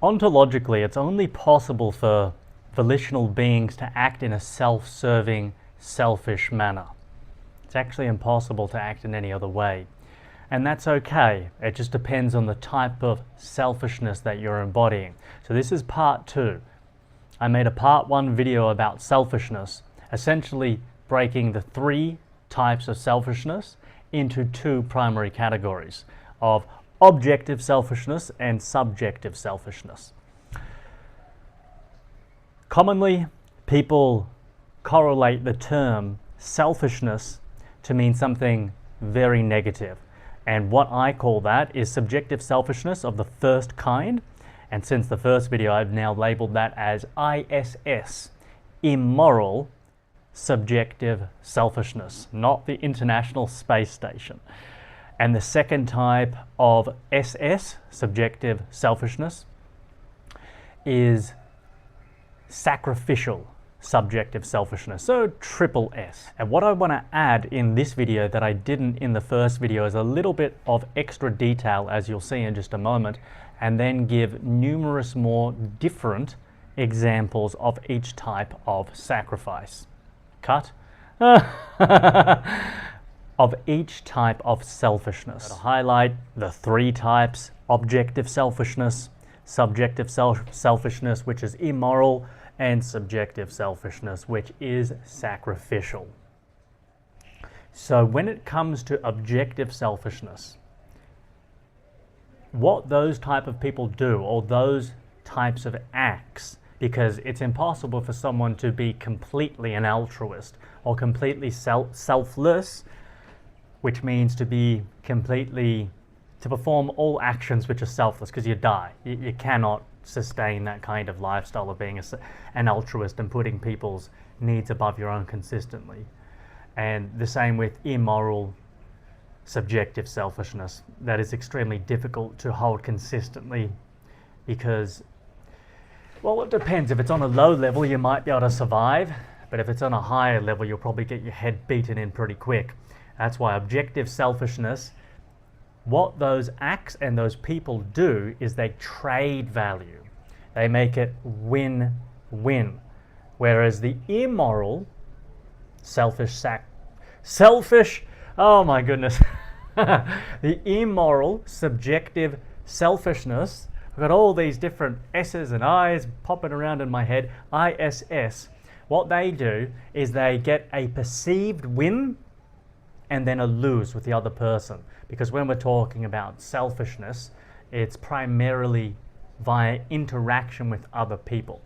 Ontologically, it's only possible for volitional beings to act in a self-serving, selfish manner. It's actually impossible to act in any other way. And that's okay. It just depends on the type of selfishness that you're embodying. So this is part 2. I made a part 1 video about selfishness, essentially breaking the 3 types of selfishness into 2 primary categories of objective selfishness and subjective selfishness. Commonly, people correlate the term selfishness to mean something very negative. And what I call that is subjective selfishness of the first kind. And since the first video, I've now labeled that as ISS, Immoral Subjective Selfishness, not the International Space Station. And the second type of SS, subjective selfishness, is sacrificial subjective selfishness, so triple S. And what I want to add in this video that I didn't in the first video is a little bit of extra detail, as you'll see in just a moment, and then give numerous more different examples of each type of sacrifice. Cut. Of each type of selfishness. To highlight the 3 types: objective selfishness, subjective selfishness, which is immoral, and subjective selfishness, which is sacrificial. So when it comes to objective selfishness, what those type of people do, or those types of acts, because it's impossible for someone to be completely an altruist or completely selfless, which means to be completely, to perform all actions which are selfless, because you die. You cannot sustain that kind of lifestyle of being an altruist and putting people's needs above your own consistently. And the same with immoral subjective selfishness. That is extremely difficult to hold consistently because, well, it depends. If it's on a low level, you might be able to survive, but if it's on a higher level, you'll probably get your head beaten in pretty quick. That's why objective selfishness, what those acts and those people do is they trade value. They make it win-win. Whereas the immoral, selfish, oh my goodness. The immoral, subjective selfishness, I've got all these different S's and I's popping around in my head, ISS. What they do is they get a perceived win and then a lose with the other person. Because when we're talking about selfishness, it's primarily via interaction with other people.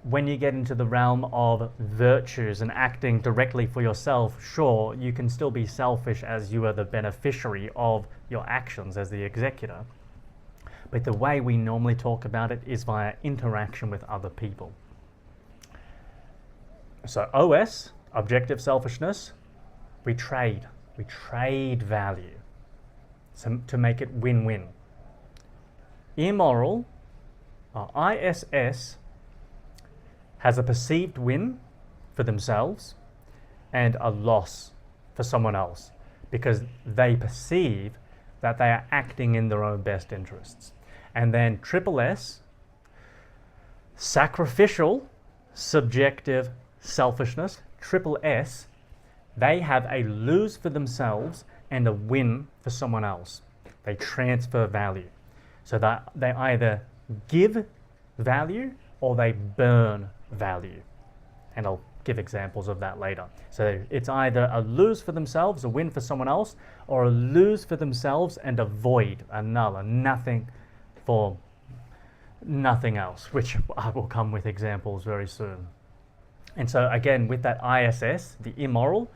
When you get into the realm of virtues and acting directly for yourself, sure, you can still be selfish as you are the beneficiary of your actions as the executor. But the way we normally talk about it is via interaction with other people. So OS, objective selfishness, we trade value to make it win-win. Immoral, ISS, has a perceived win for themselves and a loss for someone else because they perceive that they are acting in their own best interests. And then triple S, sacrificial subjective selfishness, triple S, they have a lose for themselves and a win for someone else. They transfer value. So that they either give value or they burn value. And I'll give examples of that later. So it's either a lose for themselves, a win for someone else, or a lose for themselves and a void, a null, a nothing for nothing else, which I will come with examples very soon. And so again, with that ISS, the immoral,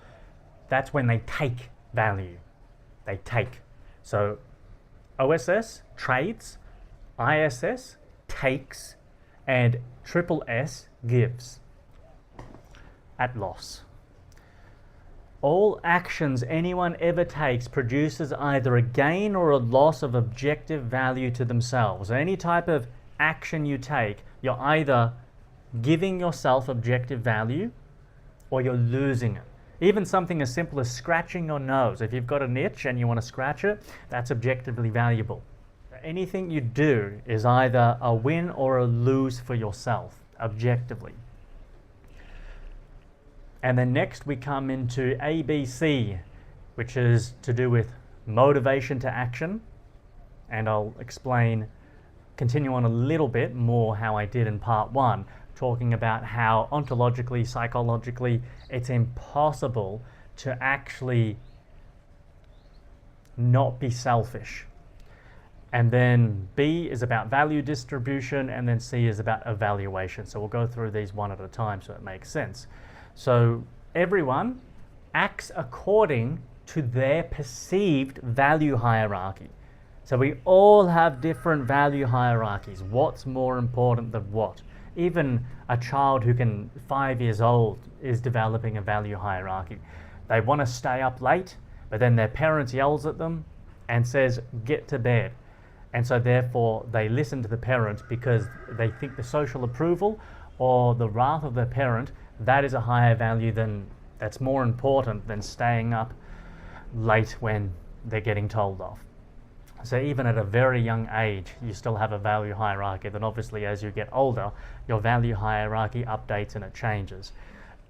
that's when they take value. They take. So OSS trades, ISS takes, and triple S gives at loss. All actions anyone ever takes produces either a gain or a loss of objective value to themselves. Any type of action you take, you're either giving yourself objective value or you're losing it. Even something as simple as scratching your nose. If you've got an itch and you want to scratch it, that's objectively valuable. anything you do is either a win or a lose for yourself, objectively. And then next we come into ABC, which is to do with motivation to action. And I'll continue on a little bit more how I did in part 1, talking about how ontologically, psychologically, it's impossible to actually not be selfish. And then B is about value distribution, and then C is about evaluation. So we'll go through these one at a time so it makes sense. So everyone acts according to their perceived value hierarchy. So we all have different value hierarchies. What's more important than what? Even a child who 5 years old is developing a value hierarchy. They want to stay up late, but then their parents yells at them and says, get to bed. And so therefore they listen to the parent because they think the social approval or the wrath of the parent, that is a higher value that's more important than staying up late when they're getting told off. So even at a very young age, you still have a value hierarchy. Then obviously as you get older, your value hierarchy updates and it changes.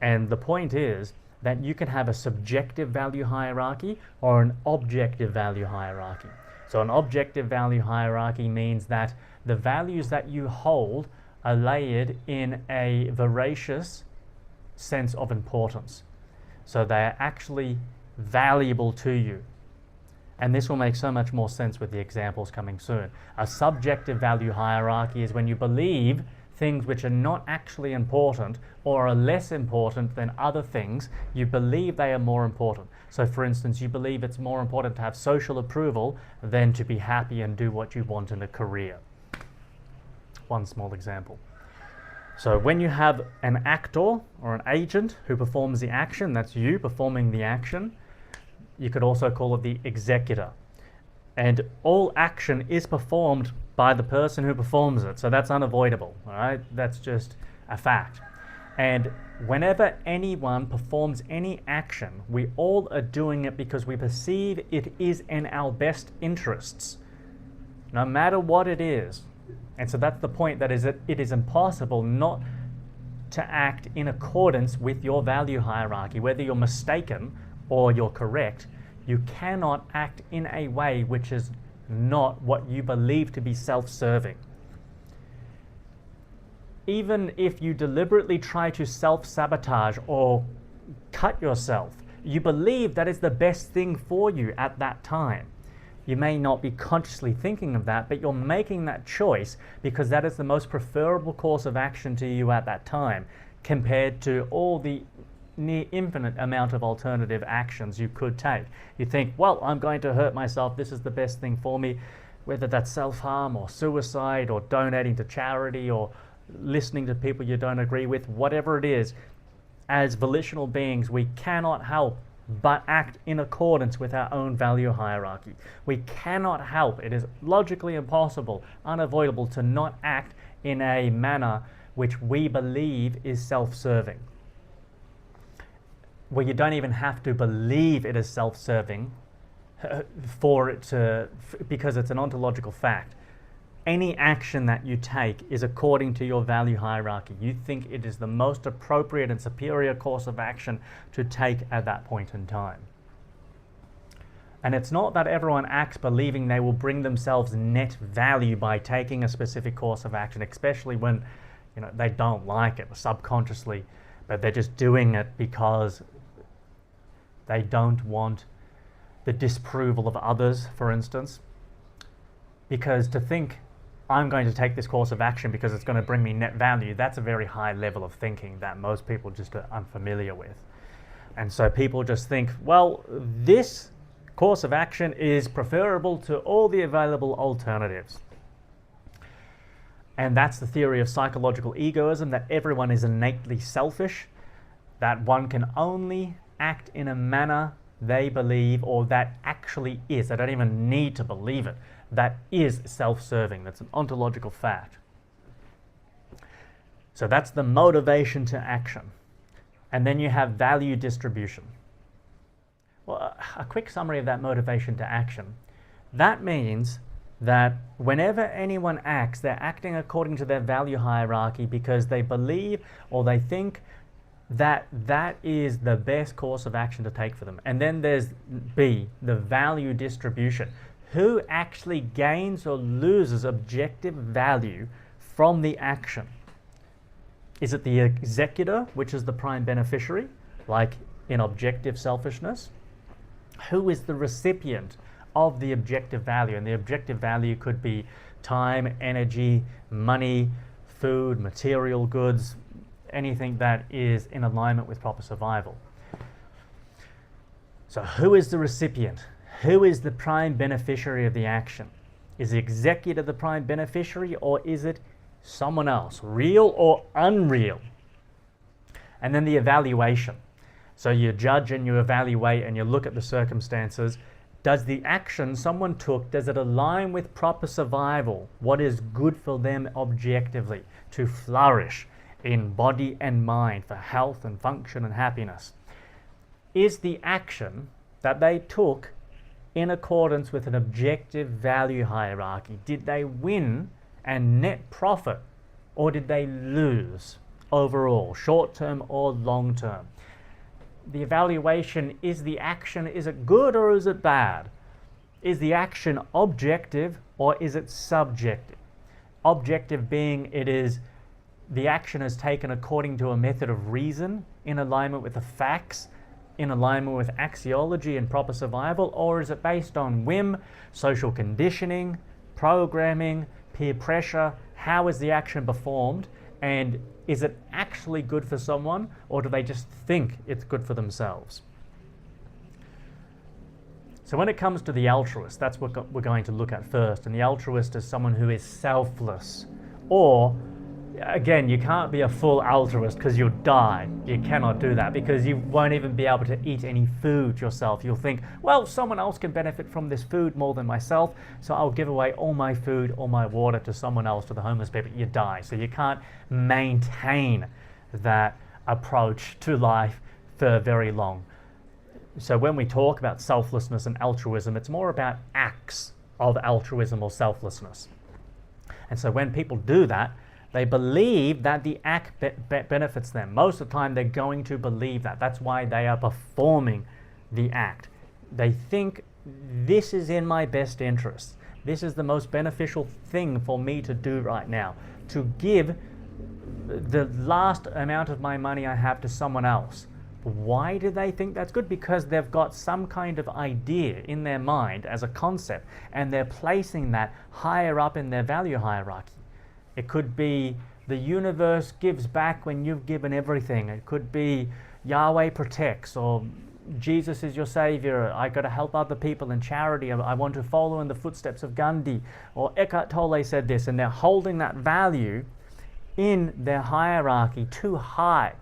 And the point is that you can have a subjective value hierarchy or an objective value hierarchy. So an objective value hierarchy means that the values that you hold are layered in a voracious sense of importance. So they are actually valuable to you. And this will make so much more sense with the examples coming soon. A subjective value hierarchy is when you believe things which are not actually important or are less important than other things. You believe they are more important. So for instance, you believe it's more important to have social approval than to be happy and do what you want in a career. One small example. So when you have an actor or an agent who performs the action, that's you performing the action, you could also call it the executor. And all action is performed by the person who performs it. So that's unavoidable, all right? That's just a fact. And whenever anyone performs any action, we all are doing it because we perceive it is in our best interests, no matter what it is. And so that's the point, that is that it is impossible not to act in accordance with your value hierarchy. Whether you're mistaken or you're correct, you cannot act in a way which is not what you believe to be self-serving. Even if you deliberately try to self-sabotage or cut yourself, you believe that is the best thing for you at that time. You may not be consciously thinking of that, but you're making that choice because that is the most preferable course of action to you at that time, compared to all the near infinite amount of alternative actions you could take. You think, well, I'm going to hurt myself, this is the best thing for me, whether that's self-harm or suicide or donating to charity or listening to people you don't agree with, whatever it is. As volitional beings, we cannot help but act in accordance with our own value hierarchy. We cannot help, it is logically impossible, unavoidable to not act in a manner which we believe is self-serving. Well, you don't even have to believe it is self-serving for it to, because it's an ontological fact. Any action that you take is according to your value hierarchy. You think it is the most appropriate and superior course of action to take at that point in time. And it's not that everyone acts believing they will bring themselves net value by taking a specific course of action, especially when they don't like it subconsciously, but they're just doing it because they don't want the disapproval of others, for instance. Because to think, I'm going to take this course of action because it's going to bring me net value, that's a very high level of thinking that most people just are unfamiliar with. And so people just think, well, this course of action is preferable to all the available alternatives. And that's the theory of psychological egoism, that everyone is innately selfish, that one can only act in a manner they believe, or that actually is, they don't even need to believe it, that is self-serving. That's an ontological fact. So that's the motivation to action. And then you have value distribution. Well, a quick summary of that motivation to action. That means that whenever anyone acts, they're acting according to their value hierarchy because they believe or they think that that is the best course of action to take for them. And then there's B, the value distribution. Who actually gains or loses objective value from the action? Is it the executor, which is the prime beneficiary, like in objective selfishness? Who is the recipient of the objective value? And the objective value could be time, energy, money, food, material goods, anything that is in alignment with proper survival. So who is the recipient? Who is the prime beneficiary of the action? Is the executor the prime beneficiary, or is it someone else, real or unreal? And then the evaluation. So you judge and you evaluate and you look at the circumstances. Does the action someone took, does it align with proper survival? What is good for them objectively to flourish in body and mind for health and function and happiness? Is the action that they took in accordance with an objective value hierarchy? Did they win and net profit, or did they lose overall, short term or long term? The evaluation, is the action, is it good or is it bad? Is the action objective or is it subjective? Objective being it is the action is taken according to a method of reason, in alignment with the facts, in alignment with axiology and proper survival, or is it based on whim, social conditioning, programming, peer pressure? How is the action performed, and is it actually good for someone, or do they just think it's good for themselves? So when it comes to the altruist, that's what we're going to look at first. And the altruist is someone who is selfless, or again, you can't be a full altruist because you'll die. You cannot do that because you won't even be able to eat any food yourself. You'll think, well, someone else can benefit from this food more than myself, so I'll give away all my food, all my water to someone else, to the homeless people. You die. So you can't maintain that approach to life for very long. So when we talk about selflessness and altruism, it's more about acts of altruism or selflessness. And so when people do that, they believe that the act benefits them. Most of the time, they're going to believe that. That's why they are performing the act. They think, this is in my best interest. This is the most beneficial thing for me to do right now, to give the last amount of my money I have to someone else. Why do they think that's good? Because they've got some kind of idea in their mind as a concept, and they're placing that higher up in their value hierarchy. It could be the universe gives back when you've given everything. It could be Yahweh protects, or Jesus is your savior. I got to help other people in charity. I want to follow in the footsteps of Gandhi. Or Eckhart Tolle said this, and they're holding that value in their hierarchy too high.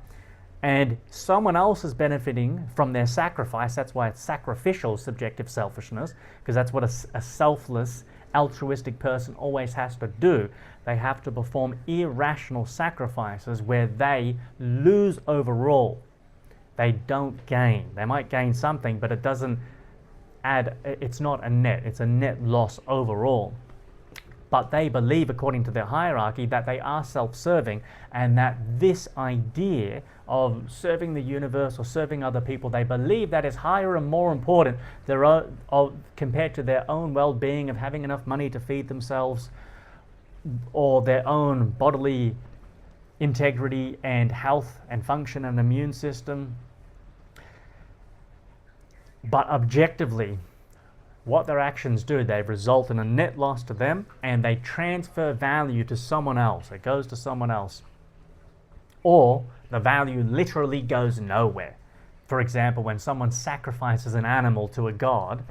And someone else is benefiting from their sacrifice. That's why it's sacrificial subjective selfishness, because that's what a selfless, altruistic person always has to do. They have to perform irrational sacrifices where they lose overall. They don't gain. They might gain something, but it doesn't add, it's not a net, it's a net loss overall. But they believe, according to their hierarchy, that they are self-serving, and that this idea of serving the universe or serving other people, they believe that is higher and more important compared to their own well-being of having enough money to feed themselves, or their own bodily integrity and health and function and immune system. But objectively, what their actions do, they result in a net loss to them, and they transfer value to someone else. It goes to someone else. Or the value literally goes nowhere. For example, when someone sacrifices an animal to a god,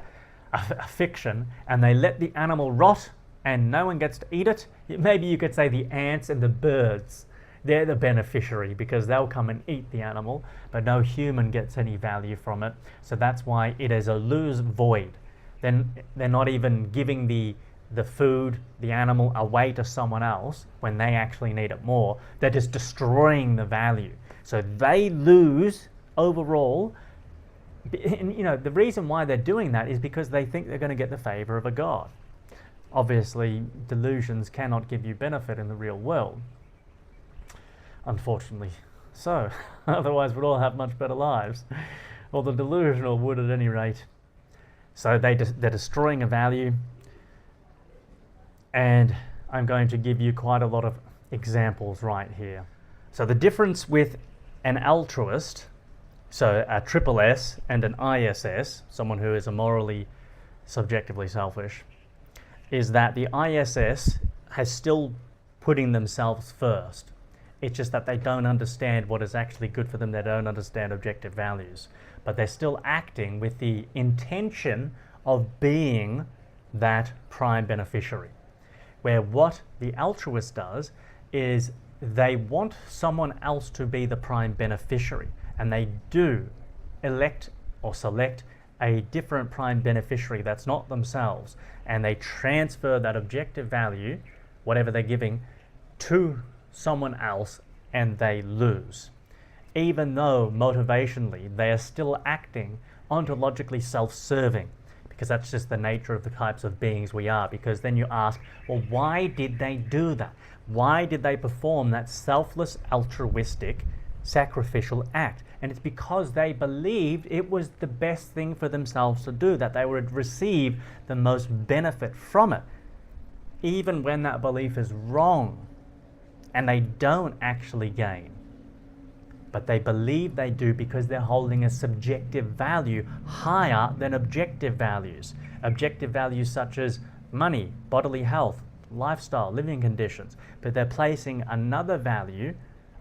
a fiction, and they let the animal rot and no one gets to eat it, maybe you could say the ants and the birds, they're the beneficiary because they'll come and eat the animal, but no human gets any value from it. So that's why it is a lose void. Then they're not even giving the food, the animal, away to someone else when they actually need it more. They're just destroying the value. So they lose overall. And, the reason why they're doing that is because they think they're going to get the favor of a god. Obviously, delusions cannot give you benefit in the real world. Unfortunately so. Otherwise, we'd all have much better lives. Well, the delusional would at any rate. So they're destroying a value. And I'm going to give you quite a lot of examples right here. So the difference with an altruist, so a triple S and an ISS, someone who is immorally subjectively selfish, is that the ISS has still putting themselves first. It's just that they don't understand what is actually good for them. They don't understand objective values. But they're still acting with the intention of being that prime beneficiary. Where what the altruist does is they want someone else to be the prime beneficiary. And they do elect or select a different prime beneficiary that's not themselves, and they transfer that objective value, whatever they're giving, to someone else, and they lose. Even though motivationally they are still acting ontologically self-serving, because that's just the nature of the types of beings we are. Because then you ask, well, why did they do that? Why did they perform that selfless, altruistic, sacrificial act? And it's because they believed it was the best thing for themselves to do, that they would receive the most benefit from it, even when that belief is wrong and they don't actually gain. But they believe they do because they're holding a subjective value higher than objective values. Objective values such as money, bodily health, lifestyle, living conditions. But they're placing another value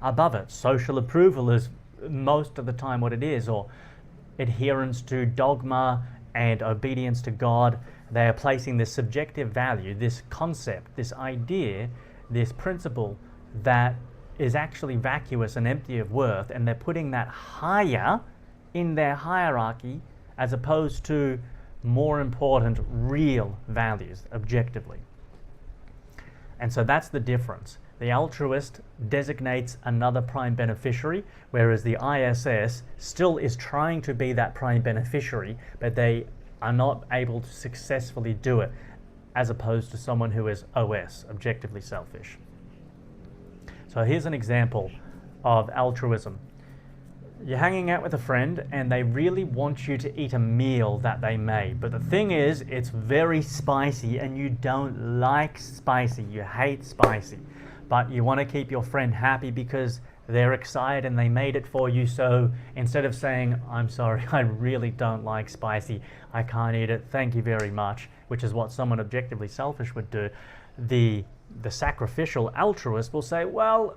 above it. Social approval is most of the time what it is, or adherence to dogma and obedience to God. They are placing this subjective value, this concept, this idea, this principle that is actually vacuous and empty of worth, and they're putting that higher in their hierarchy as opposed to more important real values objectively. And so that's the difference. The altruist designates another prime beneficiary, whereas the ISS still is trying to be that prime beneficiary, but they are not able to successfully do it, as opposed to someone who is OS, objectively selfish. So here's an example of altruism. You're hanging out with a friend and they really want you to eat a meal that they made. But the thing is, it's very spicy and you don't like spicy. You hate spicy. But you want to keep your friend happy because they're excited and they made it for you. So instead of saying, I'm sorry, I really don't like spicy, I can't eat it, thank you very much, which is what someone objectively selfish would do, the sacrificial altruist will say, well,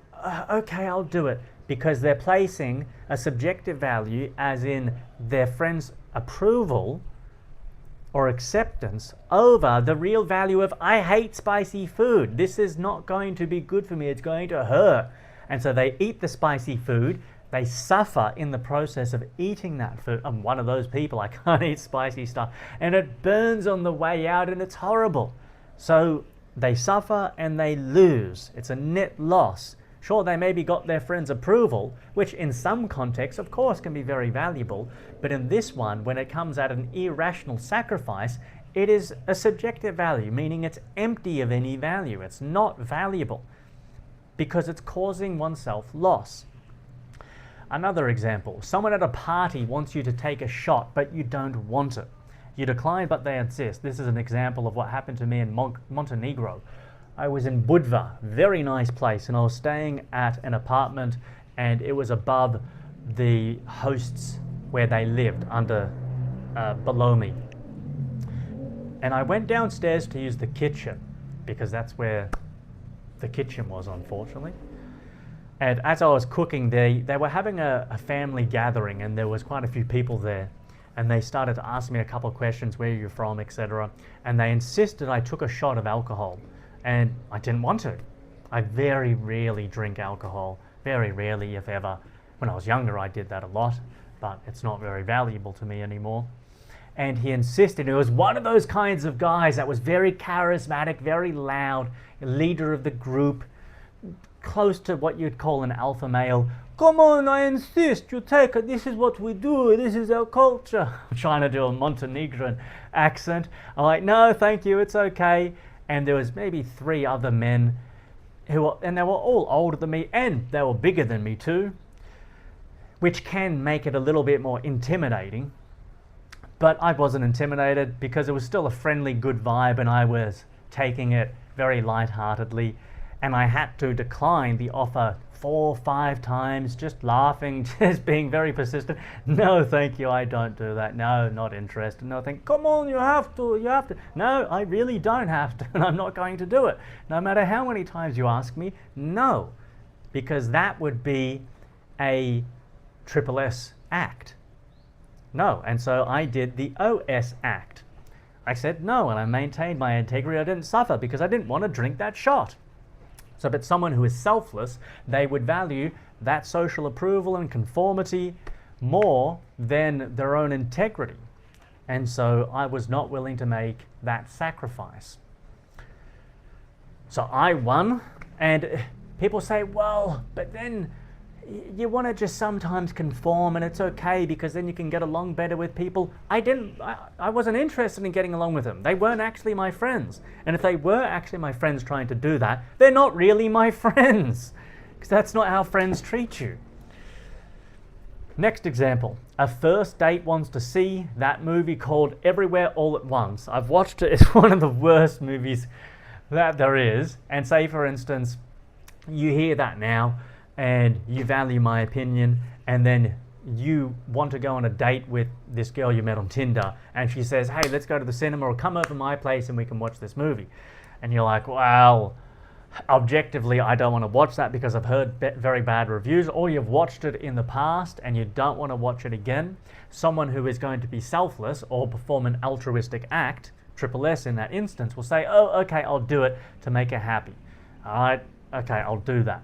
okay, I'll do it, because they're placing a subjective value, as in their friend's approval or acceptance, over the real value of, I hate spicy food. This is not going to be good for me. It's going to hurt. And so they eat the spicy food. They suffer in the process of eating that food. I'm one of those people. I can't eat spicy stuff. And it burns on the way out and it's horrible. So they suffer and they lose. It's a net loss. Sure, they maybe got their friend's approval, which in some contexts, of course, can be very valuable. But in this one, when it comes at an irrational sacrifice, it is a subjective value, meaning it's empty of any value. It's not valuable because it's causing oneself loss. Another example, someone at a party wants you to take a shot, but you don't want it. You decline, but they insist. This is an example of what happened to me in Montenegro. I was in Budva, very nice place, and I was staying at an apartment, and it was above the hosts where they lived, below me. And I went downstairs to use the kitchen, because that's where the kitchen was, unfortunately. And as I was cooking, they were having a family gathering, and there was quite a few people there. And they started to ask me a couple of questions, where you're from, etc. And they insisted I took a shot of alcohol. And I didn't want to. I very rarely drink alcohol, very rarely, if ever. When I was younger, I did that a lot, but it's not very valuable to me anymore. And he insisted. It was one of those kinds of guys that was very charismatic, very loud, leader of the group, close to what you'd call an alpha male. Come on, I insist, you take it, this is what we do, this is our culture. I'm trying to do a Montenegrin accent. I'm like, no, thank you, it's okay. and there was maybe 3 other men and they were all older than me, and they were bigger than me too, which can make it a little bit more intimidating. But I wasn't intimidated because it was still a friendly, good vibe, and I was taking it very lightheartedly. And I had to decline the offer 4 or 5 times, just laughing, just being very persistent. No, thank you, I don't do that. No, not interested. No, think, come on, you have to. No, I really don't have to, and I'm not going to do it. No matter how many times you ask me, no, because that would be a triple S act. No, and so I did the OS act. I said no, and I maintained my integrity. I didn't suffer because I didn't want to drink that shot. So, but someone who is selfless, they would value that social approval and conformity more than their own integrity. And so I was not willing to make that sacrifice. So I won, and people say, well, but then you want to just sometimes conform, and it's okay because then you can get along better with people. I wasn't interested in getting along with them. They weren't actually my friends. And if they were actually my friends trying to do that, they're not really my friends, because that's not how friends treat you. Next example. A first date wants to see that movie called Everywhere All at Once. I've watched it. It's one of the worst movies that there is. And say, for instance, you hear that now, and you value my opinion, and then you want to go on a date with this girl you met on Tinder, and she says, hey, let's go to the cinema, or come over to my place and we can watch this movie. And you're like, well, objectively, I don't want to watch that because I've heard very bad reviews, or you've watched it in the past and you don't want to watch it again. Someone who is going to be selfless or perform an altruistic act, triple S in that instance, will say, oh, okay, I'll do it to make her happy. All right, okay, I'll do that.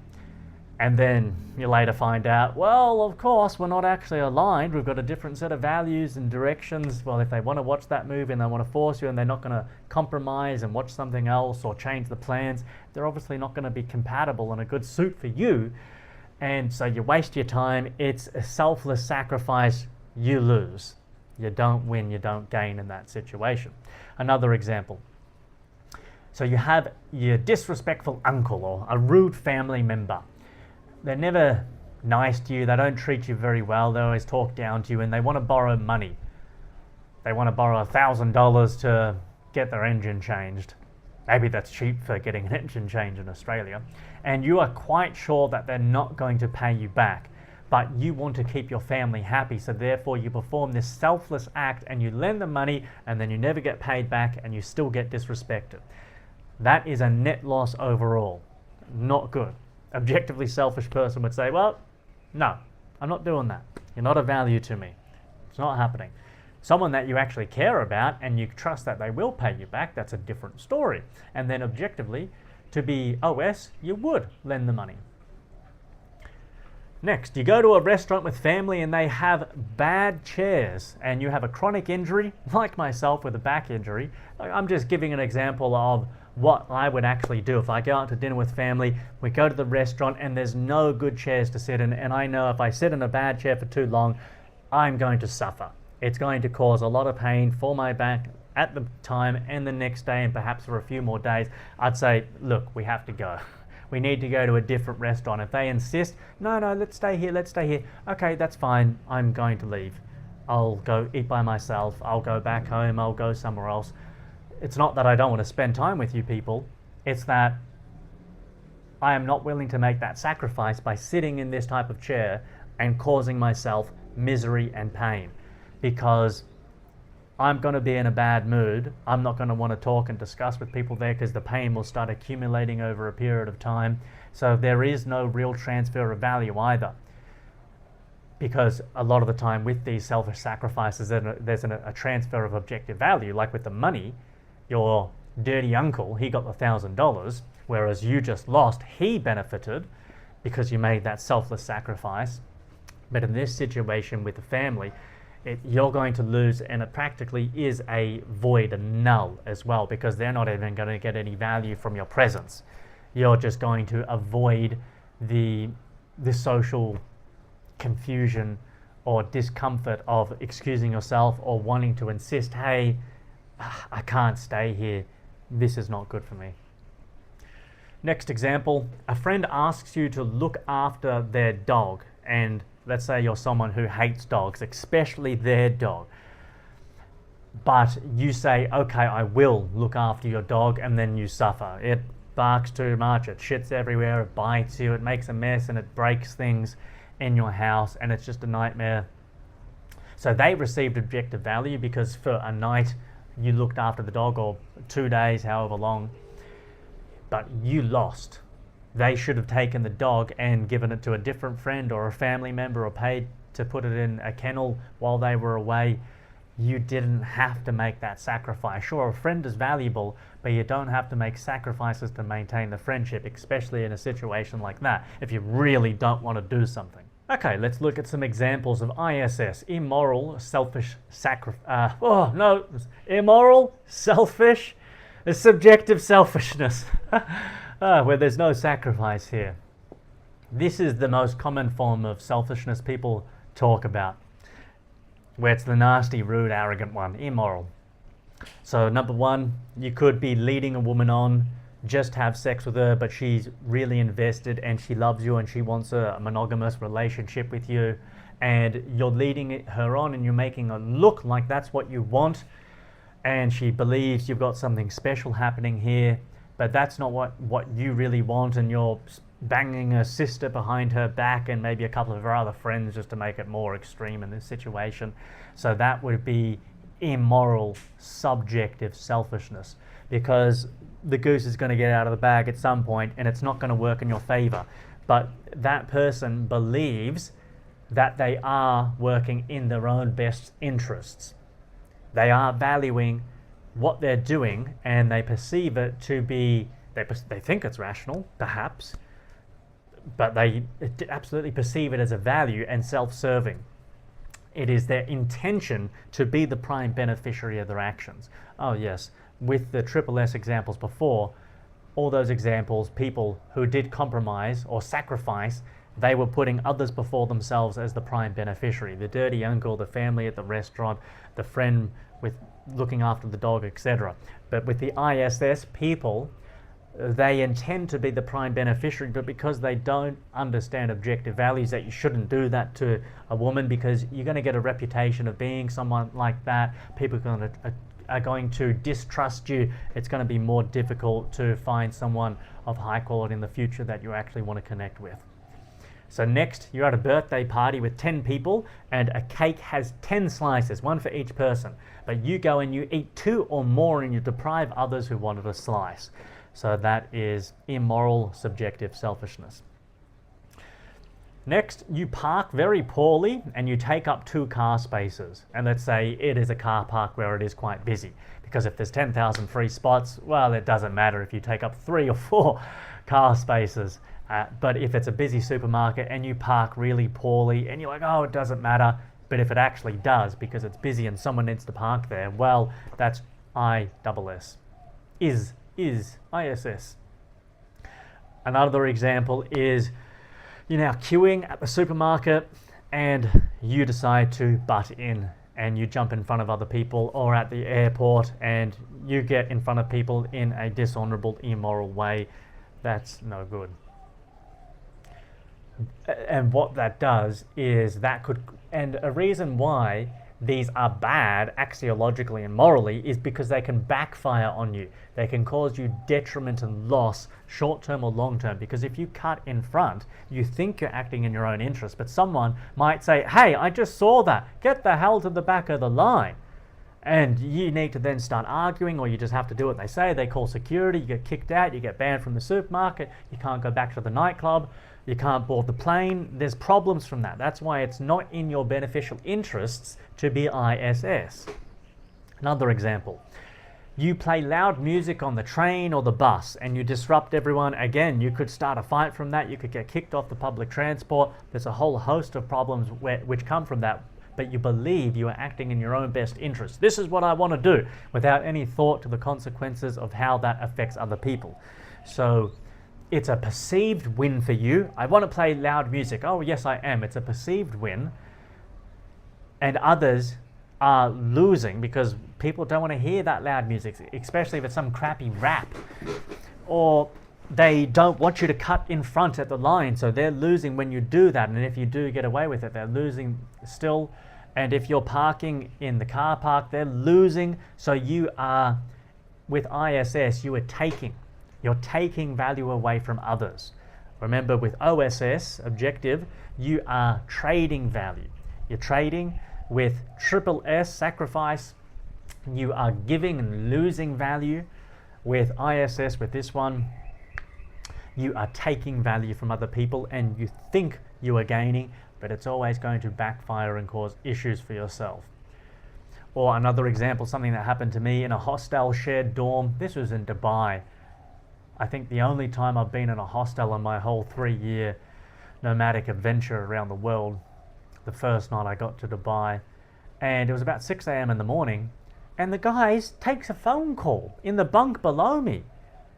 And then you later find out, well, of course, we're not actually aligned. We've got a different set of values and directions. Well, if they want to watch that movie and they want to force you and they're not going to compromise and watch something else or change the plans, they're obviously not going to be compatible and a good suit for you. And so you waste your time. It's a selfless sacrifice. You lose. You don't win. You don't gain in that situation. Another example. So you have your disrespectful uncle or a rude family member. They're never nice to you, they don't treat you very well, they always talk down to you, and they want to borrow money. They want to borrow $1,000 to get their engine changed. Maybe that's cheap for getting an engine change in Australia. And you are quite sure that they're not going to pay you back, but you want to keep your family happy, so therefore you perform this selfless act and you lend them money, and then you never get paid back and you still get disrespected. That is a net loss overall. Not good. Objectively selfish person would say, well, no, I'm not doing that. You're not of value to me. It's not happening. Someone that you actually care about and you trust that they will pay you back, that's a different story. And then objectively, to be OS, you would lend the money. Next, you go to a restaurant with family and they have bad chairs, and you have a chronic injury, like myself with a back injury. I'm just giving an example of what I would actually do. If I go out to dinner with family, we go to the restaurant and there's no good chairs to sit in, and I know if I sit in a bad chair for too long, I'm going to suffer. It's going to cause a lot of pain for my back at the time and the next day, and perhaps for a few more days. I'd say, look, we have to go. We need to go to a different restaurant. If they insist, no, let's stay here. Okay, that's fine. I'm going to leave. I'll go eat by myself. I'll go back home. I'll go somewhere else. It's not that I don't want to spend time with you people. It's that I am not willing to make that sacrifice by sitting in this type of chair and causing myself misery and pain, because I'm going to be in a bad mood. I'm not going to want to talk and discuss with people there because the pain will start accumulating over a period of time. So there is no real transfer of value either. Because a lot of the time with these selfish sacrifices, there's a transfer of objective value. Like with the money, your dirty uncle, he got the $1,000, whereas you just lost. He benefited because you made that selfless sacrifice. But in this situation with the family, you're going to lose, and it practically is a void, a null as well, because they're not even going to get any value from your presence. You're just going to avoid the social confusion or discomfort of excusing yourself or wanting to insist, hey, I can't stay here. This is not good for me. Next example, a friend asks you to look after their dog, and let's say you're someone who hates dogs, especially their dog. But you say, okay, I will look after your dog, and then you suffer. It barks too much, it shits everywhere, it bites you, it makes a mess, and it breaks things in your house, and it's just a nightmare. So they received objective value because for a night you looked after the dog, or 2 days, however long, but you lost. They should have taken the dog and given it to a different friend or a family member, or paid to put it in a kennel while they were away. You didn't have to make that sacrifice. Sure, a friend is valuable, but you don't have to make sacrifices to maintain the friendship, especially in a situation like that, if you really don't want to do something. Okay, let's look at some examples of ISS, immoral, selfish, immoral, selfish, subjective selfishness, where there's no sacrifice here. This is the most common form of selfishness people talk about, where it's the nasty, rude, arrogant one, immoral. So number one, you could be leading a woman on, just have sex with her, but she's really invested and she loves you and she wants a monogamous relationship with you, and you're leading her on and you're making her look like that's what you want, and she believes you've got something special happening here, but that's not what you really want, and you're banging her sister behind her back and maybe a couple of her other friends just to make it more extreme in this situation. So that would be immoral subjective selfishness, because the goose is going to get out of the bag at some point and it's not going to work in your favor. But that person believes that they are working in their own best interests. They are valuing what they're doing, and they perceive it to be, they think it's rational, perhaps, but they absolutely perceive it as a value and self-serving. It is their intention to be the prime beneficiary of their actions. Oh yes, with the triple S examples before, all those examples, people who did compromise or sacrifice, they were putting others before themselves as the prime beneficiary. The dirty uncle, the family at the restaurant, the friend with looking after the dog, etc. But with the ISS people, they intend to be the prime beneficiary, but because they don't understand objective values, that you shouldn't do that to a woman because you're going to get a reputation of being someone like that. People are going to distrust you. It's going to be more difficult to find someone of high quality in the future that you actually want to connect with. So next, you're at a birthday party with 10 people and a cake has 10 slices, one for each person. But you go and you eat 2 or more and you deprive others who wanted a slice. So that is immoral subjective selfishness. Next, you park very poorly and you take up 2 car spaces. And let's say it is a car park where it is quite busy. Because if there's 10,000 free spots, well, it doesn't matter if you take up 3 or 4 car spaces. But if it's a busy supermarket and you park really poorly and you're like, oh, it doesn't matter. But if it actually does because it's busy and someone needs to park there, well, that's ISS. Is ISS. Another example is you're now queuing at the supermarket and you decide to butt in and you jump in front of other people, or at the airport and you get in front of people in a dishonorable, immoral way. That's no good. And what that does is that could, and a reason why these are bad axiologically and morally is because they can backfire on you. They can cause you detriment and loss, short-term or long-term, because if you cut in front, you think you're acting in your own interest, but someone might say, hey, I just saw that, get the hell to the back of the line. And you need to then start arguing, or you just have to do what they say. They call security, you get kicked out, you get banned from the supermarket, you can't go back to the nightclub, you can't board the plane. There's problems from that. That's why it's not in your beneficial interests to be ISS. Another example. You play loud music on the train or the bus and you disrupt everyone. Again, you could start a fight from that. You could get kicked off the public transport. There's a whole host of problems which come from that, but you believe you are acting in your own best interest. This is what I want to do, without any thought to the consequences of how that affects other people. So it's a perceived win for you. I want to play loud music. Oh, yes, I am. It's a perceived win. And others are losing because people don't want to hear that loud music, especially if it's some crappy rap, or they don't want you to cut in front at the line, so they're losing when you do that. And if you do get away with it, they're losing still. And if you're parking in the car park, they're losing. So you are, with ISS, you're taking value away from others. Remember, with OSS, objective, you are trading value. You're trading. With triple S, sacrifice, you are giving and losing value. With ISS, with this one, you are taking value from other people and you think you are gaining, but it's always going to backfire and cause issues for yourself. Or another example, something that happened to me in a hostel shared dorm. This was in Dubai. I think the only time I've been in a hostel in my whole 3-year nomadic adventure around the world. The first night I got to Dubai, and it was about 6 a.m. in the morning, and the guy takes a phone call in the bunk below me,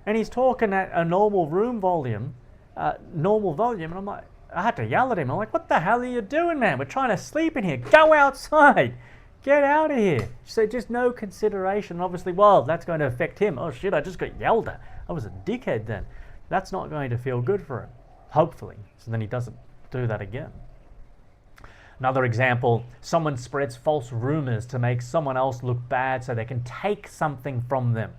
and he's talking at a normal volume, and I'm like, I had to yell at him. I'm like, what the hell are you doing, man? We're trying to sleep in here. Go outside. Get out of here. So just no consideration. Obviously, well, that's going to affect him. Oh shit, I just got yelled at. I was a dickhead then. That's not going to feel good for him, hopefully. So then he doesn't do that again. Another example, someone spreads false rumors to make someone else look bad so they can take something from them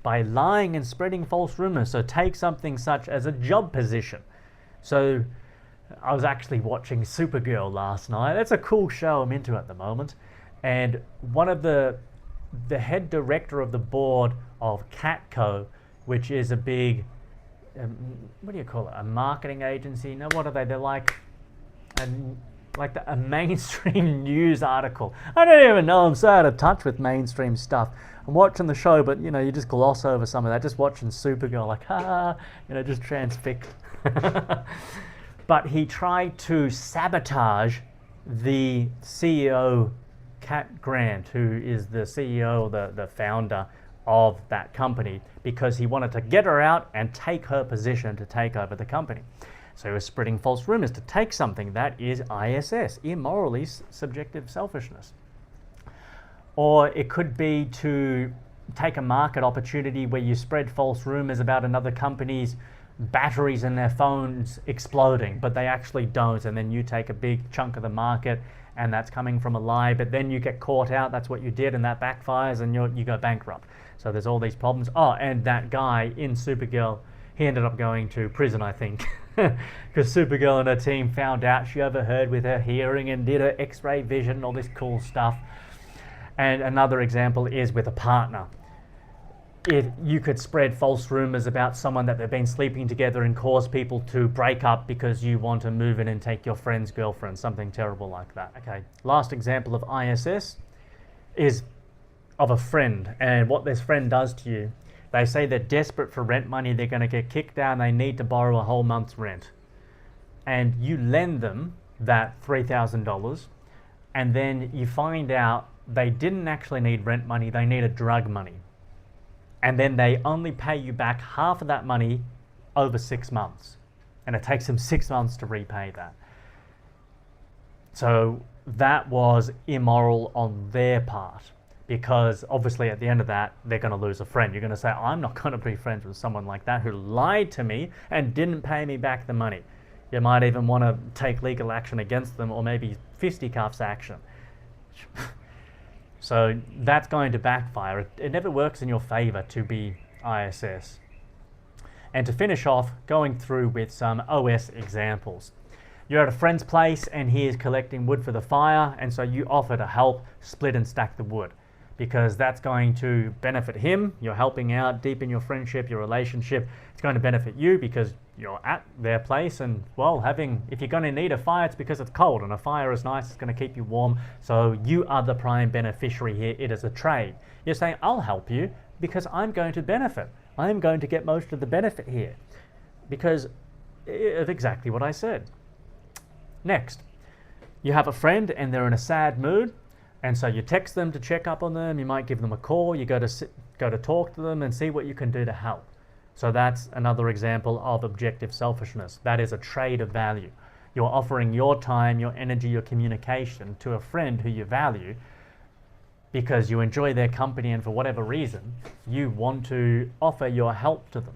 by lying and spreading false rumors. So take something such as a job position. So I was actually watching Supergirl last night. That's a cool show I'm into at the moment. And one of the head director of the board of Catco, which is a big, what do you call it? A marketing agency? No, what are they? They're like a mainstream news article. I don't even know. I'm so out of touch with mainstream stuff. I'm watching the show, but you just gloss over some of that. Just watching Supergirl, like, just transfixed. But he tried to sabotage the CEO, Cat Grant, who is the CEO, the founder of that company, because he wanted to get her out and take her position to take over the company. So he was spreading false rumors to take something. That is ISS, immorally subjective selfishness. Or it could be to take a market opportunity where you spread false rumors about another company's batteries in their phones exploding, but they actually don't, and then you take a big chunk of the market, and that's coming from a lie, but then you get caught out, that's what you did, and that backfires, and you go bankrupt. So there's all these problems. Oh, and that guy in Supergirl, he ended up going to prison, I think, because Supergirl and her team found out. She overheard with her hearing and did her x-ray vision and all this cool stuff. And another example is with a partner. If you could spread false rumors about someone that they've been sleeping together and cause people to break up because you want to move in and take your friend's girlfriend, something terrible like that. Okay, last example of ISS is of a friend, and what this friend does to you. They say they're desperate for rent money, they're going to get kicked out, and they need to borrow a whole month's rent. And you lend them that $3,000, and then you find out they didn't actually need rent money, they needed drug money. And then they only pay you back half of that money over 6 months. And it takes them 6 months to repay that. So that was immoral on their part, because obviously at the end of that, they're going to lose a friend. You're going to say, I'm not going to be friends with someone like that who lied to me and didn't pay me back the money. You might even want to take legal action against them, or maybe fisticuffs action. So that's going to backfire. It never works in your favor to be ISS. And to finish off, going through with some OS examples. You're at a friend's place and he is collecting wood for the fire, and so you offer to help split and stack the wood, because that's going to benefit him. You're helping out, deepen your friendship, your relationship. It's going to benefit you because you're at their place, and well, if you're going to need a fire, it's because it's cold, and a fire is nice, it's going to keep you warm. So you are the prime beneficiary here. It is a trade. You're saying, I'll help you because I'm going to benefit. I'm going to get most of the benefit here because of exactly what I said. Next, you have a friend and they're in a sad mood, and so you text them to check up on them. You might give them a call. You go to talk to them and see what you can do to help. So that's another example of objective selfishness. That is a trade of value. You're offering your time, your energy, your communication to a friend who you value, because you enjoy their company and for whatever reason, you want to offer your help to them.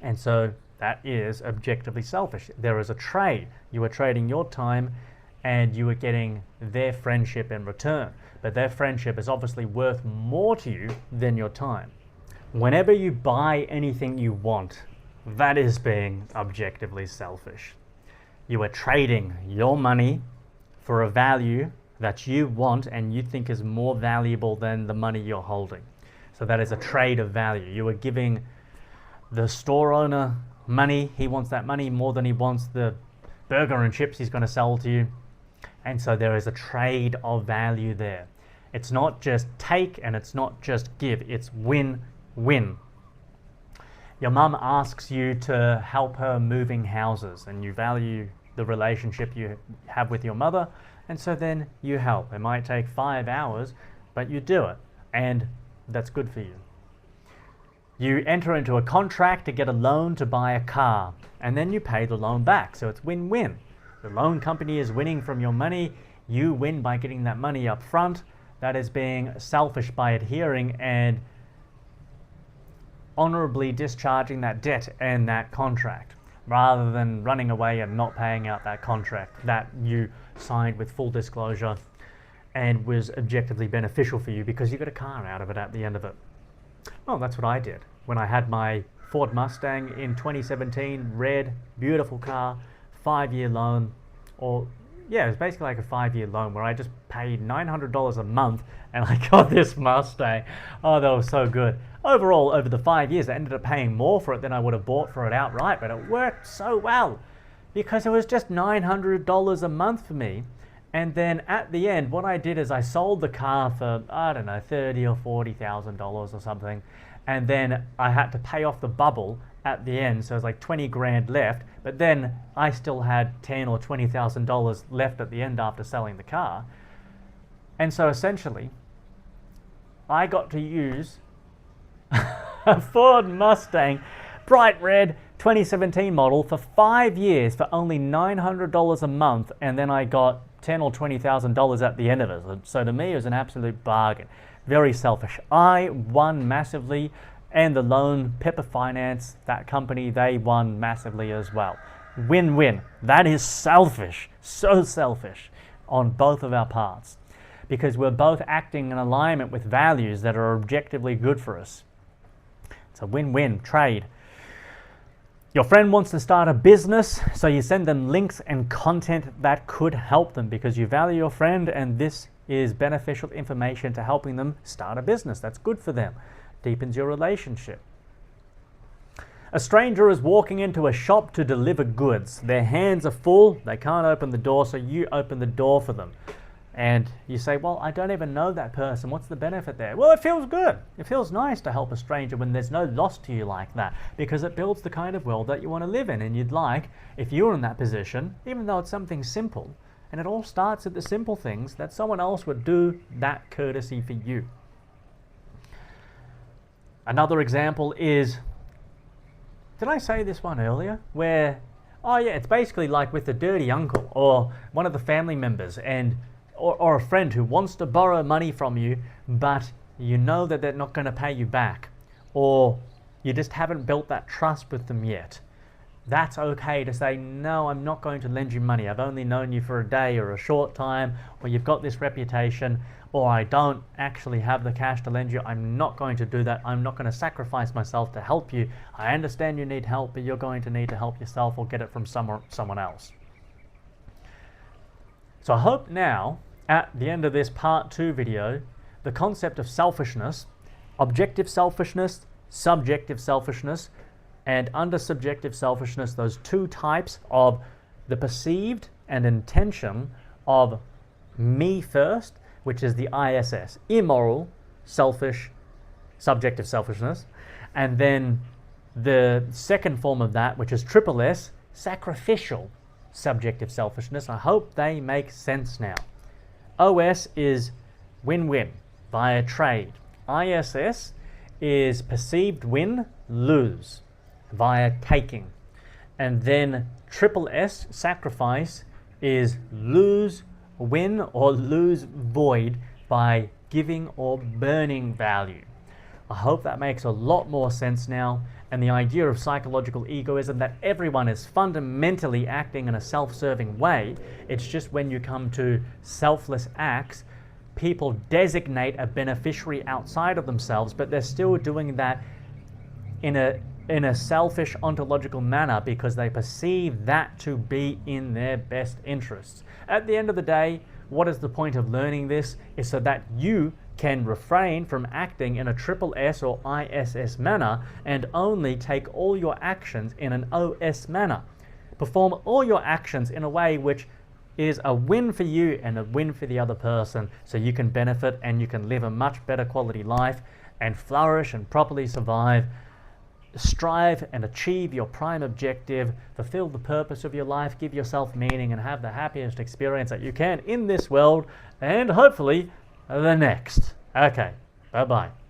And so that is objectively selfish. There is a trade. You are trading your time and you are getting their friendship in return. But their friendship is obviously worth more to you than your time. Whenever you buy anything you want, that is being objectively selfish. You are trading your money for a value that you want and you think is more valuable than the money you're holding. So that is a trade of value. You are giving the store owner money. He wants that money more than he wants the burger and chips he's going to sell to you. And so there is a trade of value there. It's not just take and it's not just give. It's win-win. Your mum asks you to help her moving houses and you value the relationship you have with your mother, and so then you help. It might take 5 hours, but you do it, and that's good for you. You enter into a contract to get a loan to buy a car, and then you pay the loan back, so it's win-win. The loan company is winning from your money, you win by getting that money up front. That is being selfish by adhering and honorably discharging that debt and that contract, rather than running away and not paying out that contract that you signed with full disclosure and was objectively beneficial for you because you got a car out of it at the end of it. Well, that's what I did when I had my Ford Mustang in 2017, red, beautiful car, 5-year loan, or yeah, it was basically like a 5-year loan where I just paid $900 a month and I got this Mustang. Oh, that was so good. Overall, over the 5 years, I ended up paying more for it than I would have bought for it outright, but it worked so well because it was just $900 a month for me. And then at the end, what I did is I sold the car for, I don't know, $30,000 or $40,000 or something. And then I had to pay off the bubble at the end, so it was like 20 grand left. But then I still had $10,000 or $20,000 left at the end after selling the car. And so essentially, I got to use a Ford Mustang, bright red, 2017 model for 5 years for only $900 a month, and then I got $10,000 or $20,000 at the end of it. So to me, it was an absolute bargain. Very selfish. I won massively, and the loan, Pepper Finance, that company, they won massively as well. Win-win. That is selfish. So selfish on both of our parts, because we're both acting in alignment with values that are objectively good for us. It's a win-win trade. Your friend wants to start a business, so you send them links and content that could help them because you value your friend and this is beneficial information to helping them start a business. That's good for them. Deepens your relationship. A stranger is walking into a shop to deliver goods. Their hands are full, they can't open the door, so you open the door for them. And you say, well, I don't even know that person. What's the benefit there? Well, it feels good. It feels nice to help a stranger when there's no loss to you like that, because it builds the kind of world that you want to live in. And you'd like, if you were in that position, even though it's something simple, and it all starts at the simple things, that someone else would do that courtesy for you. Another example is, did I say this one earlier? Where, oh yeah, it's basically like with the dirty uncle or one of the family members and or a friend who wants to borrow money from you, but you know that they're not going to pay you back, or you just haven't built that trust with them yet. That's okay to say, no, I'm not going to lend you money. I've only known you for a day or a short time, or you've got this reputation, or I don't actually have the cash to lend you. I'm not going to do that. I'm not going to sacrifice myself to help you. I understand you need help, but you're going to need to help yourself or get it from someone else. So I hope now, at the end of this part 2 video, the concept of selfishness, objective selfishness, subjective selfishness, and under subjective selfishness, those two types of the perceived and intention of me first, which is the ISS, immoral, selfish, subjective selfishness, and then the second form of that, which is triple S, sacrificial subjective selfishness. I hope they make sense now. OS is win-win via trade. ISS is perceived win, lose via taking. And then triple S, sacrifice, is lose, win, or lose, void by giving or burning value. I hope that makes a lot more sense now, and the idea of psychological egoism, that everyone is fundamentally acting in a self-serving way. It's just when you come to selfless acts, people designate a beneficiary outside of themselves, but they're still doing that in a selfish ontological manner because they perceive that to be in their best interests. At the end of the day, what is the point of learning this? Is so that you can refrain from acting in a triple S or ISS manner and only take all your actions in an OS manner. Perform all your actions in a way which is a win for you and a win for the other person, so you can benefit and you can live a much better quality life and flourish and properly survive. Strive and achieve your prime objective, fulfill the purpose of your life, give yourself meaning, and have the happiest experience that you can in this world and hopefully the next. Okay, bye-bye.